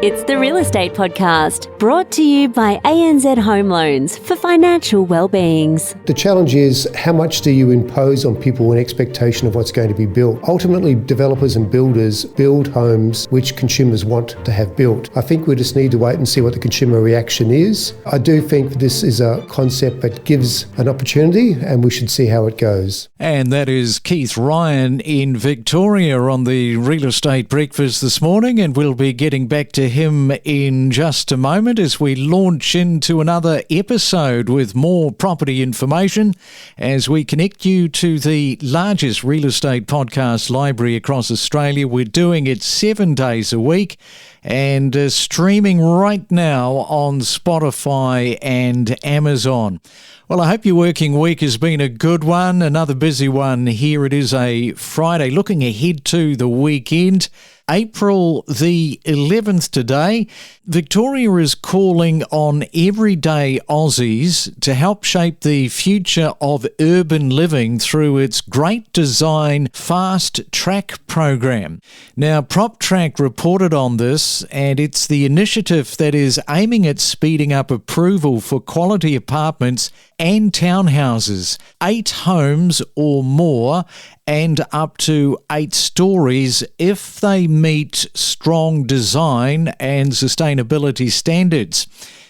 It's the Real Estate Podcast, brought to you by ANZ Home Loans for financial well-beings. The challenge is, how much do you impose on people in expectation of what's going to be built? Ultimately, developers and builders build homes which consumers want to have built. I think we just need to wait and see what the consumer reaction is. I do think this is a concept that gives an opportunity, and we should see how it goes. And that is Keith Ryan in Victoria on the Real Estate Breakfast this morning, and we'll be getting back to him in just a moment as we launch into another episode with more property information as we connect you to the largest real estate podcast library across Australia. We're doing it 7 days a week and streaming right now on Spotify and Amazon. Well, I hope your working week has been a good one, another busy one. Here it is, a Friday, looking ahead to the weekend. April the 11th today. Victoria is calling on everyday Aussies to help shape the future of urban living through its Great Design Fast Track program. Now, PropTrack reported on this, and it's the initiative that is aiming at speeding up approval for quality apartments and townhouses, 8 homes or more, and up to 8 stories if they meet strong design and sustainability standards.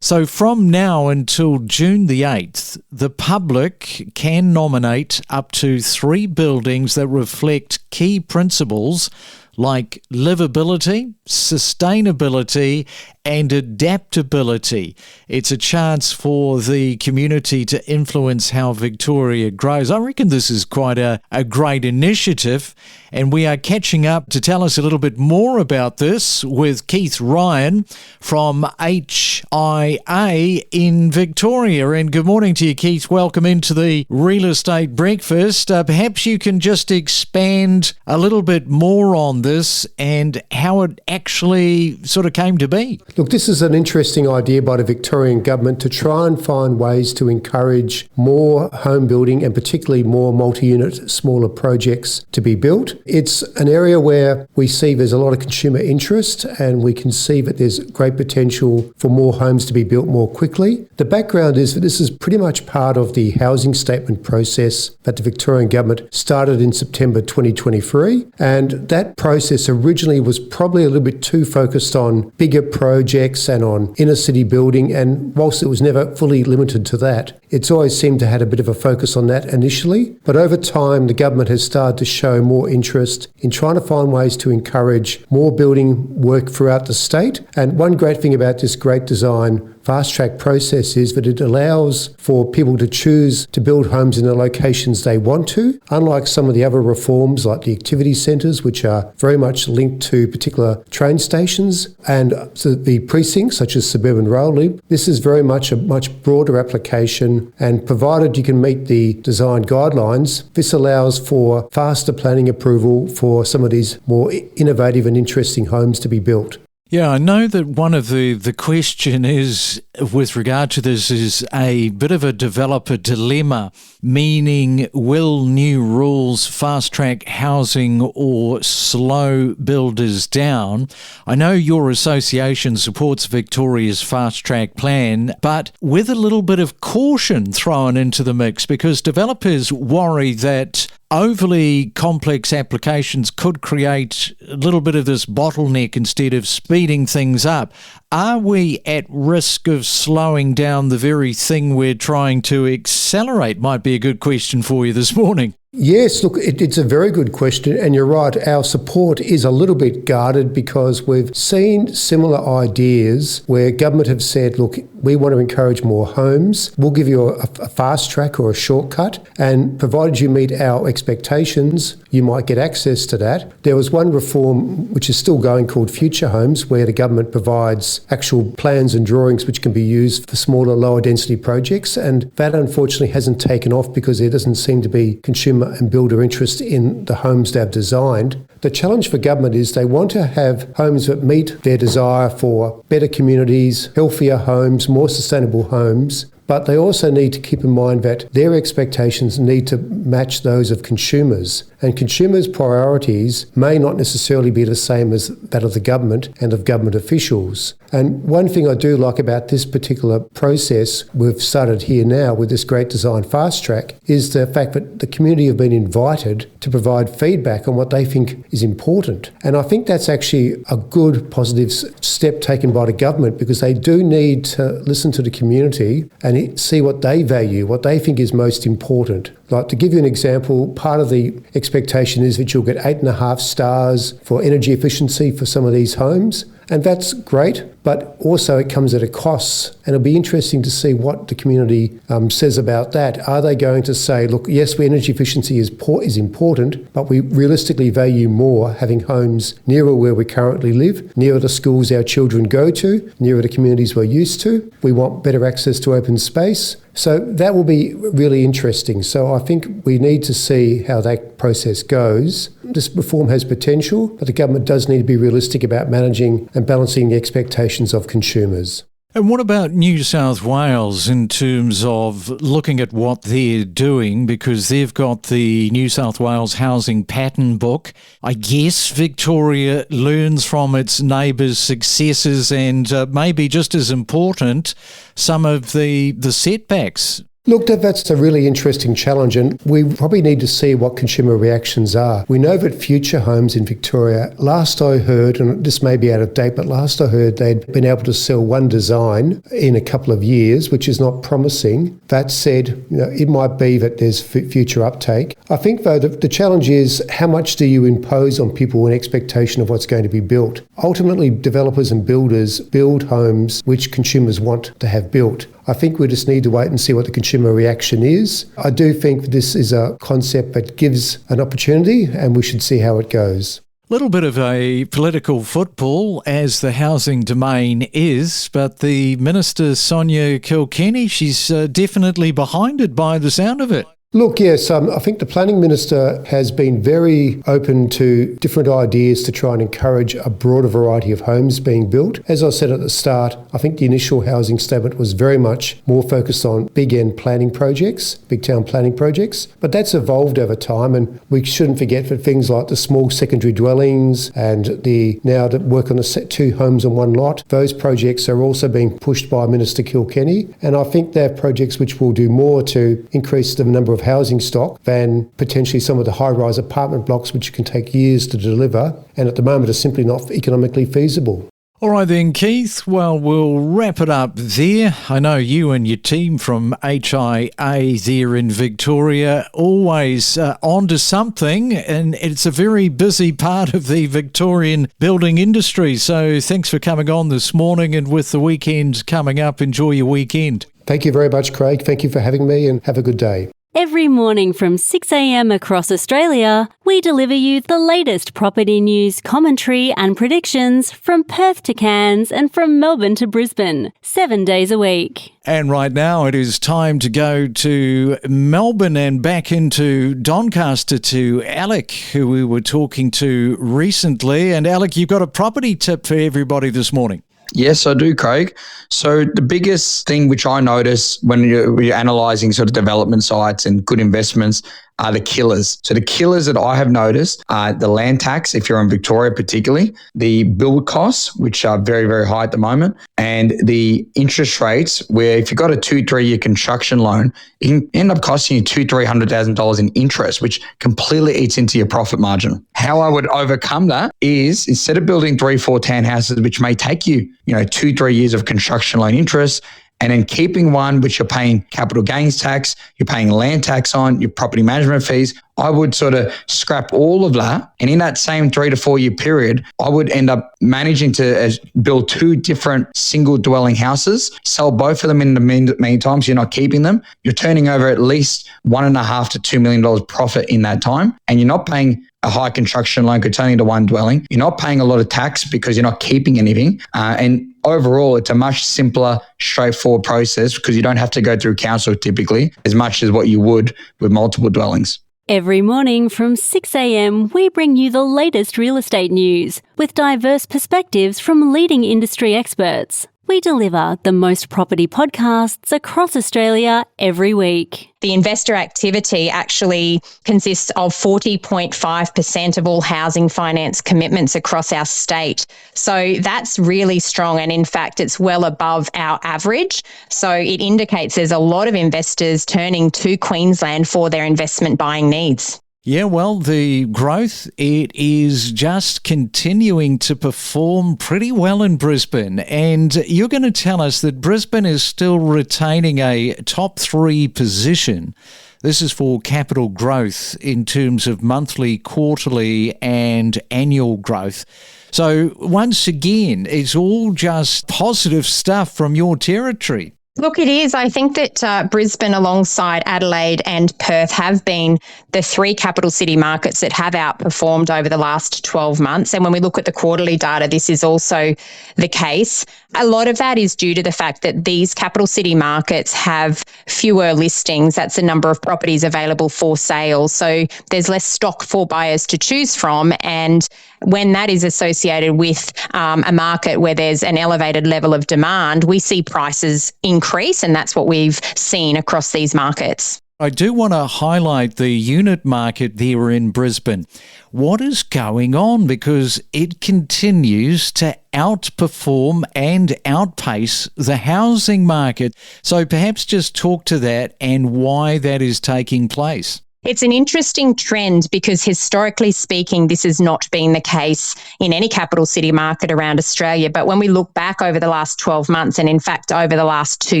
So from now until June the 8th, the public can nominate up to 3 buildings that reflect key principles like livability, sustainability, and adaptability. It's a chance for the community to influence how Victoria grows. I reckon this is quite a great initiative, and we are catching up to tell us a little bit more about this with Keith Ryan from HIA in Victoria. And good morning to you, Keith. Welcome into the Real Estate Breakfast. Perhaps you can just expand a little bit more on this and how it actually sort of came to be. Look, this is an interesting idea by the Victorian Government to try and find ways to encourage more home building and particularly more multi-unit, smaller projects to be built. It's an area where we see there's a lot of consumer interest, and we can see that there's great potential for more homes to be built more quickly. The background is that this is pretty much part of the housing statement process that the Victorian Government started in September 2023, and that process originally was probably a little bit too focused on bigger projects and on inner city building, and whilst it was never fully limited to that, it's always seemed to have a bit of a focus on that initially. But over time, the government has started to show more interest in trying to find ways to encourage more building work throughout the state. And one great thing about this Great Design Fast Track process is that it allows for people to choose to build homes in the locations they want to, unlike some of the other reforms like the activity centres, which are very much linked to particular train stations, and the precincts such as suburban rail loop. This is very much a much broader application, and provided you can meet the design guidelines, this allows for faster planning approval for some of these more innovative and interesting homes to be built. Yeah, I know that one of the question is, with regard to this, is a bit of a developer dilemma, meaning will new rules fast-track housing or slow builders down? I know your association supports Victoria's fast-track plan, but with a little bit of caution thrown into the mix, because developers worry that overly complex applications could create a little bit of this bottleneck instead of speeding things up. Are we at risk of slowing down the very thing we're trying to accelerate? Might be a good question for you this morning. Yes, look, it's a very good question, and you're right. Our support is a little bit guarded because we've seen similar ideas where government have said, look, we want to encourage more homes. We'll give you a fast track or a shortcut, and provided you meet our expectations, you might get access to that. There was one reform which is still going called Future Homes, where the government provides actual plans and drawings which can be used for smaller, lower density projects, and that unfortunately hasn't taken off because there doesn't seem to be consumer and builder interest in the homes they've designed. The challenge for government is they want to have homes that meet their desire for better communities, healthier homes, more sustainable homes, but they also need to keep in mind that their expectations need to match those of consumers. and consumers' priorities may not necessarily be the same as that of the government and of government officials. And one thing I do like about this particular process we've started here now with this Great Design Fast Track is the fact that the community have been invited to provide feedback on what they think is important. And I think that's actually a good positive step taken by the government, because they do need to listen to the community and see what they value, what they think is most important. Like, to give you an example, part of the expectation is that you'll get 8.5 stars for energy efficiency for some of these homes. And that's great, but also it comes at a cost. And it'll be interesting to see what the community says about that. Are they going to say, look, yes, energy efficiency is important, but we realistically value more having homes nearer where we currently live, nearer the schools our children go to, nearer the communities we're used to. We want better access to open space. So that will be really interesting. So I think we need to see how that process goes. This reform has potential, but the government does need to be realistic about managing and balancing the expectations of consumers. And what about New South Wales in terms of looking at what they're doing? Because they've got the New South Wales Housing Pattern Book. I guess Victoria learns from its neighbours' successes and maybe just as important, some of the setbacks. Look, that's a really interesting challenge, and we probably need to see what consumer reactions are. We know that Future Homes in Victoria, last I heard, and this may be out of date, but last I heard they'd been able to sell one design in a couple of years, which is not promising. That said, it might be that there's future uptake. I think, though, the challenge is how much do you impose on people in expectation of what's going to be built? Ultimately, developers and builders build homes which consumers want to have built. I think we just need to wait and see what the consumer reaction is. I do think this is a concept that gives an opportunity, and we should see how it goes. Little bit of a political football, as the housing domain is, but the Minister, Sonia Kilkenny, she's definitely behind it by the sound of it. Look, yes, I think the Planning Minister has been very open to different ideas to try and encourage a broader variety of homes being built. As I said at the start, I think the initial housing statement was very much more focused on big-end planning projects, big-town planning projects, but that's evolved over time, and we shouldn't forget that things like the small secondary dwellings and the now to work on the 2 homes on one lot, those projects are also being pushed by Minister Kilkenny, and I think they're projects which will do more to increase the number of housing stock than potentially some of the high-rise apartment blocks which can take years to deliver and at the moment are simply not economically feasible. All right then, Keith. Well, we'll wrap it up there. I know you and your team from HIA there in Victoria always onto something, and it's a very busy part of the Victorian building industry. So thanks for coming on this morning, and with the weekend coming up, enjoy your weekend. Thank you very much, Craig. Thank you for having me, and have a good day. Every morning from 6 a.m. across Australia, we deliver you the latest property news, commentary and predictions from Perth to Cairns and from Melbourne to Brisbane, 7 days a week. And right now it is time to go to Melbourne and back into Doncaster to Alec, who we were talking to recently. And Alec, you've got a property tip for everybody this morning. Yes, I do, Craig. So the biggest thing which I notice when you're analysing sort of development sites and good investments are the killers. So the killers that I have noticed are the land tax, if you're in Victoria particularly, the build costs, which are very, very high at the moment, and the interest rates, where if you've got a 2-3 year construction loan, it can end up costing you $200,000-$300,000 in interest, which completely eats into your profit margin. How I would overcome that is, instead of building 3-4 townhouses, which may take you, 2-3 years of construction loan interest, and then keeping one which you're paying capital gains tax, you're paying land tax on, your property management fees, I would sort of scrap all of that. And in that same 3 to 4 year period, I would end up managing to build 2 different single dwelling houses, sell both of them in the meantime, so you're not keeping them. You're turning over at least $1.5 to $2 million profit in that time. And you're not paying a high construction loan because it's only to one dwelling. You're not paying a lot of tax because you're not keeping anything. And overall, it's a much simpler, straightforward process because you don't have to go through council typically as much as what you would with multiple dwellings. Every morning from 6 a.m, we bring you the latest real estate news with diverse perspectives from leading industry experts. We deliver the most property podcasts across Australia every week. The investor activity actually consists of 40.5% of all housing finance commitments across our state. So that's really strong. And in fact, it's well above our average. So it indicates there's a lot of investors turning to Queensland for their investment buying needs. Yeah, well, the growth, it is just continuing to perform pretty well in Brisbane. And you're going to tell us that Brisbane is still retaining a top 3 position. This is for capital growth in terms of monthly, quarterly and annual growth. So once again, it's all just positive stuff from your territory. Look, it is. I think that Brisbane alongside Adelaide and Perth have been the 3 capital city markets that have outperformed over the last 12 months. And when we look at the quarterly data, this is also the case. A lot of that is due to the fact that these capital city markets have fewer listings. That's the number of properties available for sale. So there's less stock for buyers to choose from. And when that is associated with a market where there's an elevated level of demand, we see prices increase, and that's what we've seen across these markets. I do want to highlight the unit market there in Brisbane. What is going on? Because it continues to outperform and outpace the housing market. So perhaps just talk to that and why that is taking place. It's an interesting trend because historically speaking, this has not been the case in any capital city market around Australia. But when we look back over the last 12 months and in fact over the last 2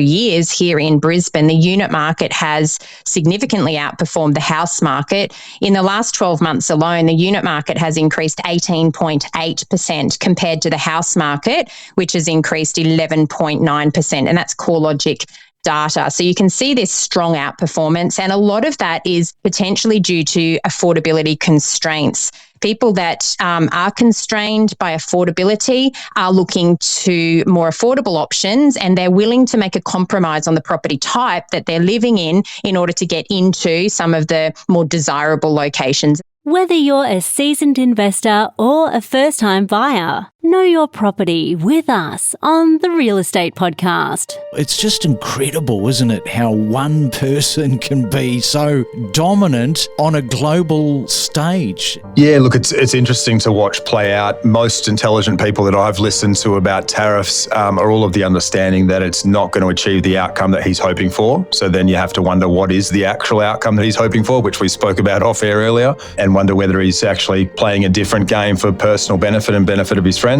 years here in Brisbane, the unit market has significantly outperformed the house market. In the last 12 months alone, the unit market has increased 18.8% compared to the house market, which has increased 11.9%. And that's CoreLogic data. So you can see this strong outperformance, and a lot of that is potentially due to affordability constraints. People that are constrained by affordability are looking to more affordable options, and they're willing to make a compromise on the property type that they're living in order to get into some of the more desirable locations. Whether you're a seasoned investor or a first-time buyer, know your property with us on the Real Estate Podcast. It's just incredible, isn't it, how one person can be so dominant on a global stage. Yeah, look, it's interesting to watch play out. Most intelligent people that I've listened to about tariffs are all of the understanding that it's not going to achieve the outcome that he's hoping for. So then you have to wonder what is the actual outcome that he's hoping for, which we spoke about off air earlier, and wonder whether he's actually playing a different game for personal benefit and benefit of his friends.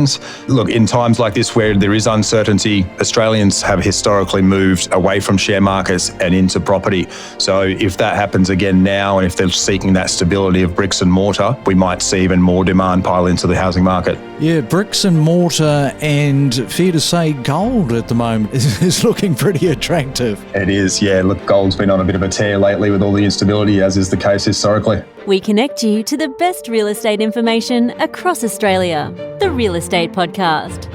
Look, in times like this where there is uncertainty, Australians have historically moved away from share markets and into property. So if that happens again now, and if they're seeking that stability of bricks and mortar, we might see even more demand pile into the housing market. Yeah, bricks and mortar, and fair to say gold at the moment is looking pretty attractive. It is, yeah. Look, gold's been on a bit of a tear lately with all the instability, as is the case historically. We connect you to the best real estate information across Australia. The Real Estate Podcast.